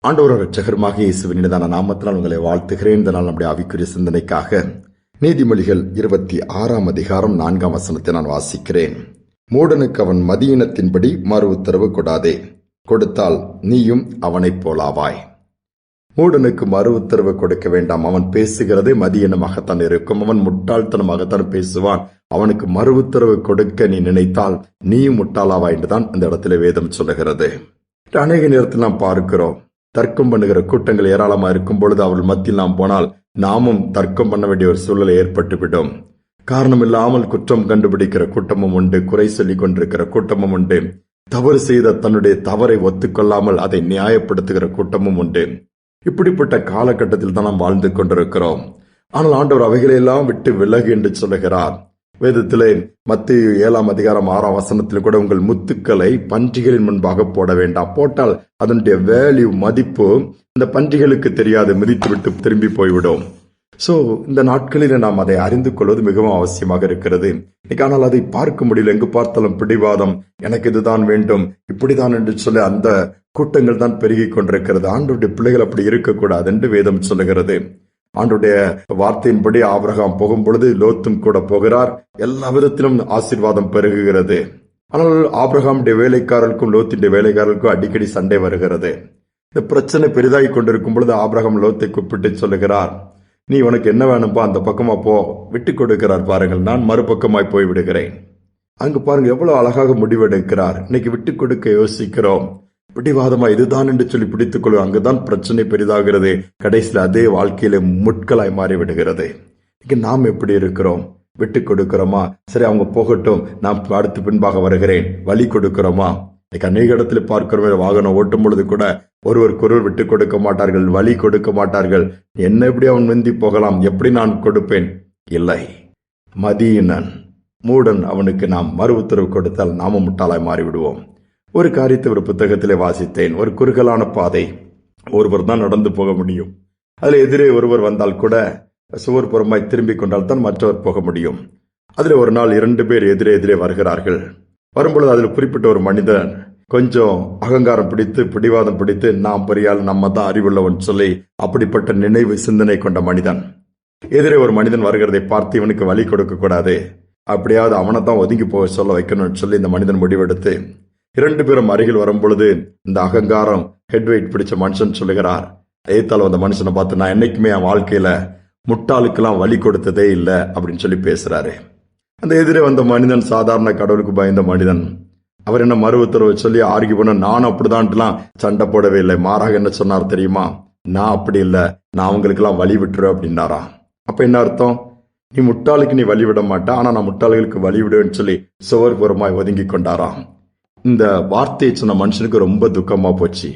ஆண்டவர் இரட்சகருமாக இயேசுவின் இனிதான நாமத்தினால் உங்களை வாழ்த்துகிறேன். இந்த நாள் நம்முடைய ஆவிக்குரிய சிந்தனைக்காக நீதிமொழிகள் 26 அதிகாரம் 4 வசனத்தை நான் வாசிக்கிறேன். மூடனுக்கு அவன் மதியினத்தின்படி மறு உத்தரவு கொடாதே, கொடுத்தால் நீயும் அவனைப் போலாவாய். மூடனுக்கு மறு உத்தரவு கொடுக்க வேண்டாம். அவன் பேசுகிறதே மதியினமாகத்தான் இருக்கும். அவன் முட்டாள்தனமாகத்தான் பேசுவான். அவனுக்கு மறு உத்தரவு கொடுக்க நீ நினைத்தால் நீயும் முட்டாளாவாய் என்றுதான் அந்த இடத்துல வேதம் சொல்லுகிறது. அநேக நேரத்தில் நாம் பார்க்கிறோம், தர்க்கம் பண்ணுகிற கூட்டங்கள் ஏராளமா இருக்கும் பொழுது அவர்கள் மத்தியில் நாம் போனால் நாமும் தர்க்கம் பண்ண வேண்டிய ஒரு சூழ்நிலை ஏற்பட்டுவிடும். காரணம் இல்லாமல் குற்றம் கண்டுபிடிக்கிற கூட்டமும் உண்டு, குறை சொல்லிக் கொண்டிருக்கிற கூட்டமும் உண்டு, தவறு செய்த தன்னுடைய தவறை ஒத்துக்கொள்ளாமல் அதை நியாயப்படுத்துகிற கூட்டமும் உண்டு. இப்படிப்பட்ட காலகட்டத்தில் தான் நாம் வாழ்ந்து கொண்டிருக்கிறோம். ஆனால் ஆண்டவர் அவைகளையெல்லாம் விட்டு விலகு என்று சொல்லுகிறார். வேதத்திலே மத்தேயு 7 அதிகாரம் 6 வசனத்தில் கூட உங்கள் முத்துக்களை பன்றிகளின் முன்பாக போட வேண்டாம். போட்டால் அதனுடைய வேல்யூ, மதிப்பு இந்த பன்றிகளுக்கு தெரியாது, மிதித்து விட்டு திரும்பி போய்விடும். சோ இந்த நாட்களில் நாம் அதை அறிந்து கொள்வது மிகவும் அவசியமாக இருக்கிறது. ஆனால் அதை பார்க்க முடியல. எங்கு பார்த்தாலும் பிடிவாதம், எனக்கு இதுதான் வேண்டும், இப்படிதான் என்று சொல்லி அந்த கூட்டங்கள் தான் பெருகி கொண்டிருக்கிறது. ஆண்டவருடைய பிள்ளைகள் அப்படி இருக்கக்கூடாது என்று வேதம் சொல்லுகிறது. ஆண்டுடைய வார்த்தையின்படி ஆபிரகாம் போகும் பொழுது லோத்தும் கூட போகிறார். எல்லா விதத்திலும் ஆசீர்வாதம் பெருகுகிறது. ஆனால் ஆபிரகாமுடைய வேலைக்காரருக்கும் லோத்தின் வேலைக்காரருக்கும் அடிக்கடி சண்டை வருகிறது. இந்த பிரச்சனை பெரிதாகி கொண்டிருக்கும் பொழுது ஆபிரகாம் லோத்தை கூப்பிட்டு சொல்லுகிறார், நீ உனக்கு என்ன வேணும்பா அந்த பக்கமா போ, விட்டு கொடுக்கிறார் பாருங்கள், நான் மறுபக்கமாய் போய் விடுகிறேன். அங்கு பாருங்க எவ்வளவு அழகாக முடிவெடுக்கிறார். இன்னைக்கு விட்டு கொடுக்க யோசிக்கிறோம், பிடிவாதமா இதுதான் என்று சொல்லி பிடித்துக் கொள்வோம். அங்குதான் பிரச்சனை பெரிதாகிறது. கடைசியில் அதே வாழ்க்கையில முட்களாய் மாறிவிடுகிறது. நாம் எப்படி இருக்கிறோம்? விட்டு கொடுக்கிறோமா? சரி அவங்க போகட்டும், நான் அடுத்து பின்பாக வருகிறேன், வழி கொடுக்கிறோமா? அநேக இடத்துல பார்க்கிறோம், வாகனம் ஓட்டும் பொழுது கூட ஒருவருக்கொருவர் விட்டு கொடுக்க மாட்டார்கள், வழி கொடுக்க மாட்டார்கள். என்ன எப்படி அவன் முந்தி போகலாம், எப்படி நான் கொடுப்பேன்? இல்லை. மதியினன் மூடன் அவனுக்கு நாம் மறு உத்தரவு கொடுத்தால் நாம முட்டாளாய் மாறிவிடுவோம். ஒரு காரியத்தை ஒரு புத்தகத்திலே வாசித்தேன். ஒரு குறுகலான பாதை, ஒருவர் தான் நடந்து போக முடியும். அதுல எதிரே ஒருவர் வந்தால் கூட சுவர் புறமாய் திரும்பி கொண்டால் தான் மற்றவர் போக முடியும். அதுல ஒரு நாள் 2 பேர் எதிரே வருகிறார்கள். வரும்பொழுது அதில் குறிப்பிட்ட ஒரு மனிதன் கொஞ்சம் அகங்காரம் பிடித்து, பிடிவாதம் பிடித்து, நாம் பெரியால், நம்ம தான் அறிவுள்ளவன் சொல்லி அப்படிப்பட்ட நினைவு சிந்தனை கொண்ட மனிதன். எதிரே ஒரு மனிதன் வருகிறதை பார்த்து இவனுக்கு வழி கொடுக்க கூடாது, அப்படியாவது அவனை தான் ஒதுங்கி போக சொல்ல வைக்கணும்னு சொல்லி இந்த மனிதன் முடிவெடுத்து 2 பேரும் அருகில் வரும் பொழுது இந்த அகங்காரம் ஹெட்வெயிட் பிடிச்ச மனுஷன் சொல்லுகிறார், ஏத்தாலும் அந்த மனுஷனை பார்த்து, நான் என்னைக்குமே என் வாழ்க்கையில முட்டாளுக்கெல்லாம் வழி கொடுத்ததே இல்லை அப்படின்னு சொல்லி பேசுறாரு. அந்த எதிரே வந்த மனிதன் சாதாரண கடவுளுக்கு பயந்த மனிதன். அவர் என்ன மறு உத்தரவு சொல்லி ஆர்கி பண்ண, நானும் அப்படிதான்ட்டுலாம் சண்டை போடவே இல்லை. மாறாக என்ன சொன்னார் தெரியுமா? நான் அப்படி இல்லை, நான் அவங்களுக்கெல்லாம் வழி விட்டுருவேன் அப்படின்னாரா. அப்ப என்ன அர்த்தம்? நீ முட்டாளுக்கு நீ வழி விட மாட்டா, ஆனா நான் முட்டாளுகளுக்கு வழி விடுவேன்னு சொல்லி சுவர்புறமாய் ஒதுங்கி கொண்டாராம். இந்த வார்த்தையை சொன்ன மனுஷனுக்கு ரொம்ப துக்கமா போச்சு.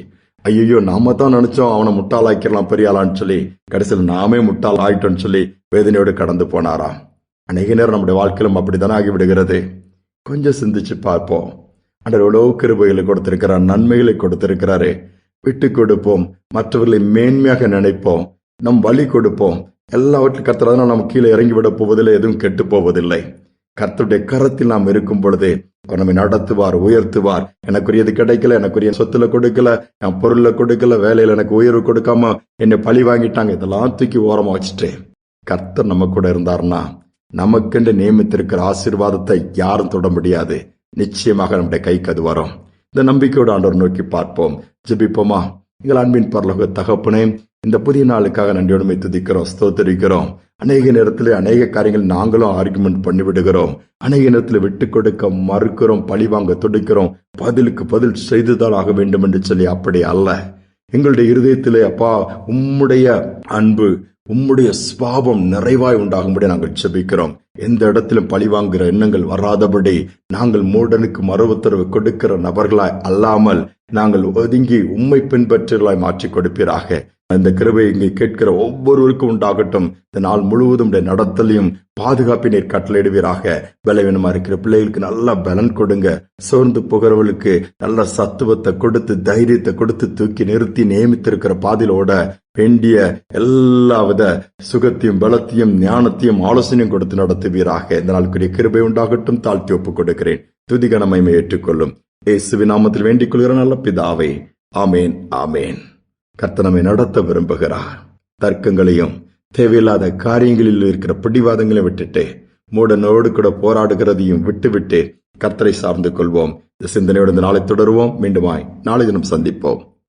ஐயோ, நாம தான் நினைச்சோம் அவனை முட்டாளாக்கிடலாம் பெரியாளான்னு சொல்லி, கடைசியில் நாமே முட்டாள் ஆயிட்டோன்னு சொல்லி வேதனையோடு கடந்து போனாராம். அநேக நேரம் நம்முடைய வாழ்க்கையிலும் அப்படித்தானே ஆகிவிடுகிறது. கொஞ்சம் சிந்திச்சு பார்ப்போம். ஆண்டவர் எவ்வளவு கிருபைகளை கொடுத்திருக்கிறார், நன்மைகளை கொடுத்திருக்கிறாரு. விட்டு கொடுப்போம், மற்றவர்களை மேன்மையாக நினைப்போம், நம் வழி கொடுப்போம். எல்லாவற்றிலும் கர்த்தர் நம்ம கீழே இறங்கி விட போவதில்லை, எதுவும் கெட்டு போவதில்லை. கர்த்தருடைய கரத்தில் நாம் இருக்கும் பொழுது அவர் நம்மை நடத்துவார், உயர்த்துவார். எனக்குரியது கிடைக்கல, எனக்குரிய சொத்துல கொடுக்கல, என் பொருள்ல கொடுக்கல, வேலையில எனக்கு உயர்வு கொடுக்காம என்னை பழி வாங்கிட்டாங்க, இதெல்லாம் தூக்கி ஓரமா வச்சுட்டு கர்த்தர் நம்ம கூட இருந்தார்னா நமக்கென்று நியமித்திருக்கிற ஆசீர்வாதத்தை யாரும் தொட முடியாது. நிச்சயமாக நம்முடைய கைக்கு அது வரும். இந்த நம்பிக்கையோடு ஆண்டவர் நோக்கி பார்ப்போம். ஜெபிப்போமா? எங்கள் அன்பின் பரலோக தகப்பனே, இந்த புதிய நாளுக்காக நன்றியோடுமை துதிக்கிறோம், ஸ்தோத்திரிக்கிறோம். அநேக நேரத்தில் அநேக காரியங்கள் நாங்களும் ஆர்குமெண்ட் பண்ணிவிடுகிறோம். அநேக நேரத்தில் விட்டு கொடுக்க மறுக்கிறோம், பழி வாங்க துடிக்கிறோம், பதிலுக்கு பதில் செய்துதான் ஆக வேண்டும் என்று சொல்லி. அப்படி அல்ல. எங்களுடைய இருதயத்திலே அப்பா உம்முடைய அன்பு, உம்முடைய சுபாவம் நிறைவாய் உண்டாகும்படி நாங்கள் ஜெபிக்கிறோம். எந்த இடத்திலும் பழி வாங்குகிற எண்ணங்கள் வராதபடி நாங்கள் மூடனுக்கு மறு உத்தரவு கொடுக்கிற நபர்களாய் அல்லாமல் நாங்கள் ஒதுங்கி உம்மை பின்பற்றலாய் மாற்றி கொடுப்பீராக. இந்த கிருபை இங்கே கேட்கிற ஒவ்வொருவருக்கும் உண்டாகட்டும். இந்த நாள் முழுவதும் நடத்தலையும் பாதுகாப்பினை கட்டளையிடுவீராக. பலவீனமா இருக்கிற பிள்ளைகளுக்கு நல்ல பலன் கொடுங்க. சோர்ந்து போகிறவர்களுக்கு நல்ல சத்துவத்தை கொடுத்து, தைரியத்தை கொடுத்து, தூக்கி நிறுத்தி நியமித்திருக்கிற பாதையிலோட வேண்டிய எல்லாவித சுகத்தையும் பலத்தையும் ஞானத்தையும் ஆலோசனையும் கொடுத்து நடத்துவீராக. இந்த நாளுக்குரிய கிருபை உண்டாகட்டும். தாழ்த்தி ஒப்புக் கொடுக்கிறேன். துதிகன மகிமை ஏற்றுக்கொள்ளும். இயேசுவின் நாமத்தில் வேண்டிக் கொள்கிற நல்ல பிதாவே, ஆமேன், ஆமேன். கர்த்தர் நம்மை நடத்த விரும்புகிறார். தர்க்கங்களையும் தேவையில்லாத காரியங்களில் இருக்கிற பிடிவாதங்களை விட்டுட்டு மூடனோடு கூட போராடுகிறதையும் விட்டுவிட்டு கர்த்தரை சார்ந்து கொள்வோம். இந்த சிந்தனையோடு இந்த நாளை தொடருவோம். மீண்டுமாய் நாளை தினம் சந்திப்போம்.